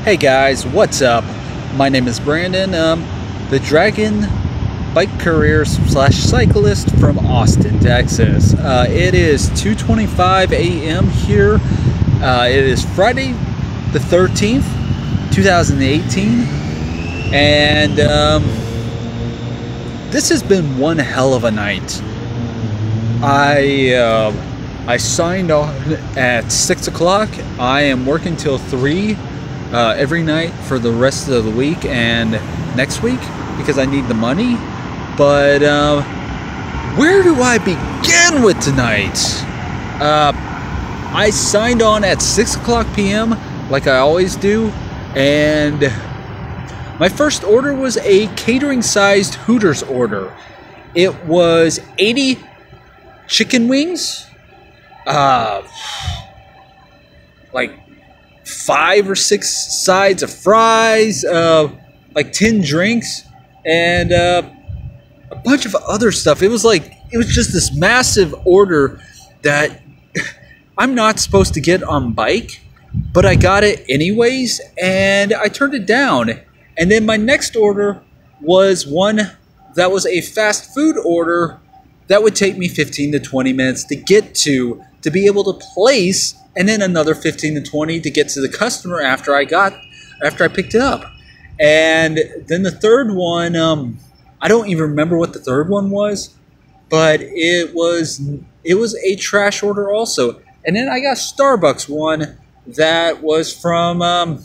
Hey guys, what's up? My name is Brandon, the Dragon bike courier slash cyclist from Austin, Texas. It is 2:25 a.m. here. It is Friday the 13th, 2018, and this has been one hell of a night. I signed on at 6 o'clock. I am working till 3 every night for the rest of the week and next week because I need the money. But where do I begin with tonight? I signed on at 6 o'clock p.m. like I always do, and my first order was a catering-sized Hooters order. It was 80 chicken wings, like 5 or 6 sides of fries, like 10 drinks, and a bunch of other stuff. It was just this massive order that I'm not supposed to get on bike, but I got it anyways, and I turned it down. And then my next order was one that was a fast food order that would take me 15 to 20 minutes to get to be able to place, and then another 15 to 20 to get to the customer after I picked it up. And then the third one, I don't even remember what the third one was, but it was a trash order also. And then I got Starbucks one that was from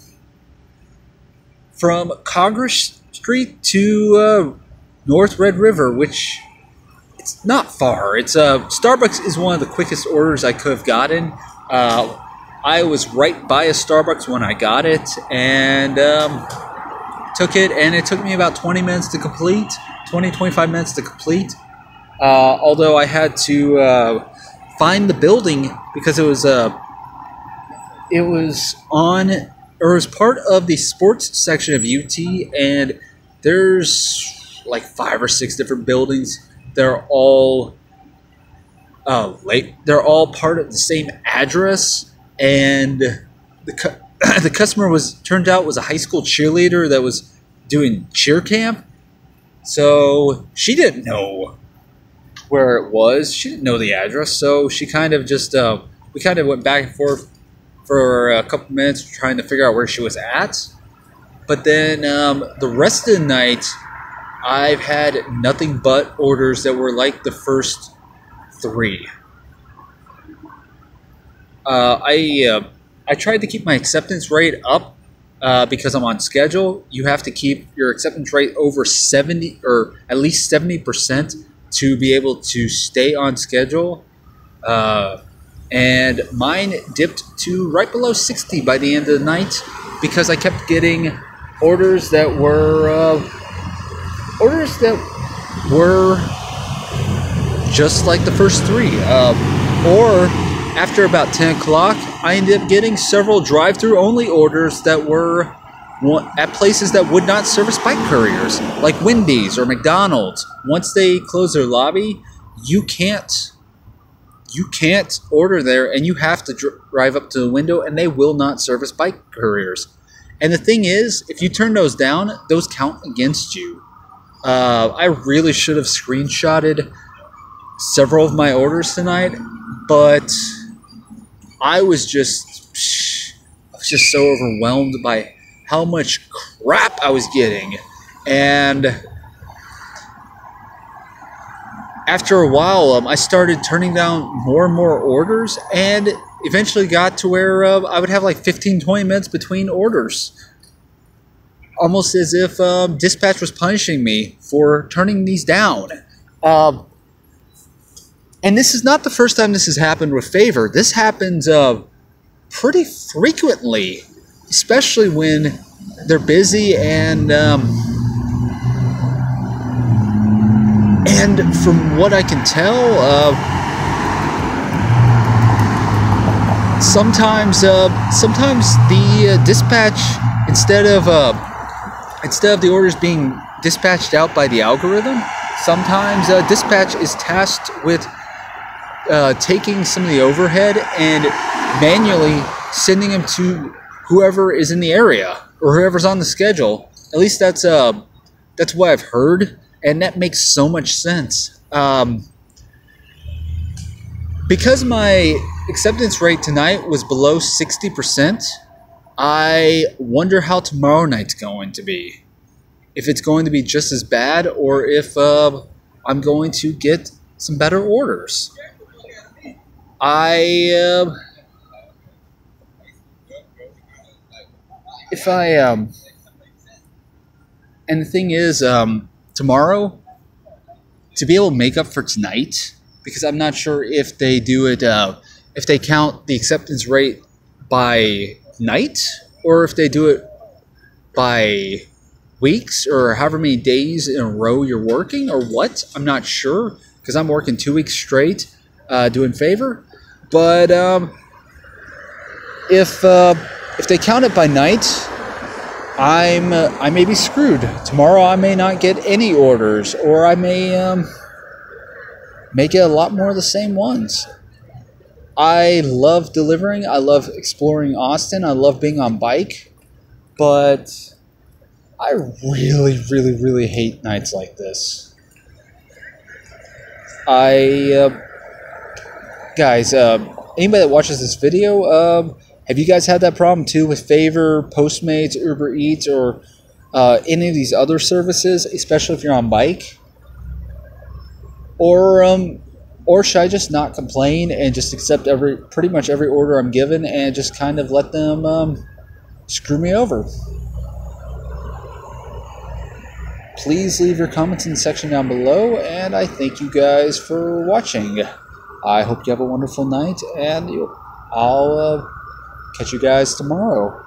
Congress Street to North Red River, which it's not far. It's Starbucks is one of the quickest orders I could have gotten. I was right by a Starbucks when I got it, and took it, and it took me about 20 minutes to complete, 25 minutes to complete. Although I had to find the building because it was part of the sports section of UT, and there's like 5 or 6 different buildings. They're all they're all part of the same address, and the customer turned out was a high school cheerleader that was doing cheer camp. So she didn't know where it was. She didn't know the address, so she kind of just we kind of went back and forth for a couple minutes trying to figure out where she was at. But then the rest of the night, I've had nothing but orders that were like the first 3. I tried to keep my acceptance rate up because I'm on schedule. You have to keep your acceptance rate over 70 or at least 70% to be able to stay on schedule. And mine dipped to right below 60 by the end of the night because I kept getting orders that were just like the first 3. Or after about 10 o'clock, I ended up getting several drive-through only orders that were at places that would not service bike couriers, like Wendy's or McDonald's. Once they close their lobby, you can't order there, and you have to drive up to the window, and they will not service bike couriers. And the thing is, if you turn those down, those count against you. I really should have screenshotted several of my orders tonight, but I was just so overwhelmed by how much crap I was getting. And after a while, I started turning down more and more orders, and eventually got to where I would have like 15-20 minutes between orders. Almost as if dispatch was punishing me for turning these down. And this is not the first time this has happened with Favor. This happens pretty frequently, especially when they're busy, and from what I can tell, sometimes the dispatch, instead of the orders being dispatched out by the algorithm, sometimes dispatch is tasked with taking some of the overhead and manually sending them to whoever is in the area. or whoever's on the schedule. At least that's what I've heard, and that makes so much sense. Because my acceptance rate tonight was below 60%, I wonder how tomorrow night's going to be. If it's going to be just as bad, or if I'm going to get some better orders. And the thing is, tomorrow, to be able to make up for tonight, because I'm not sure if they do it, if they count the acceptance rate by night, or if they do it by weeks, or however many days in a row you're working, or what. I'm not sure, because I'm working 2 weeks straight doing favor. But if they count it by night, I may be screwed. Tomorrow I may not get any orders, or I may get a lot more of the same ones. I love delivering. I love exploring Austin. I love being on bike. But I really, really, really hate nights like this. Guys, anybody that watches this video, have you guys had that problem too with Favor, Postmates, Uber Eats, or any of these other services, especially if you're on bike? Or should I just not complain and just accept pretty much every order I'm given and just kind of let them screw me over? Please leave your comments in the section down below, and I thank you guys for watching. I hope you have a wonderful night, and I'll catch you guys tomorrow.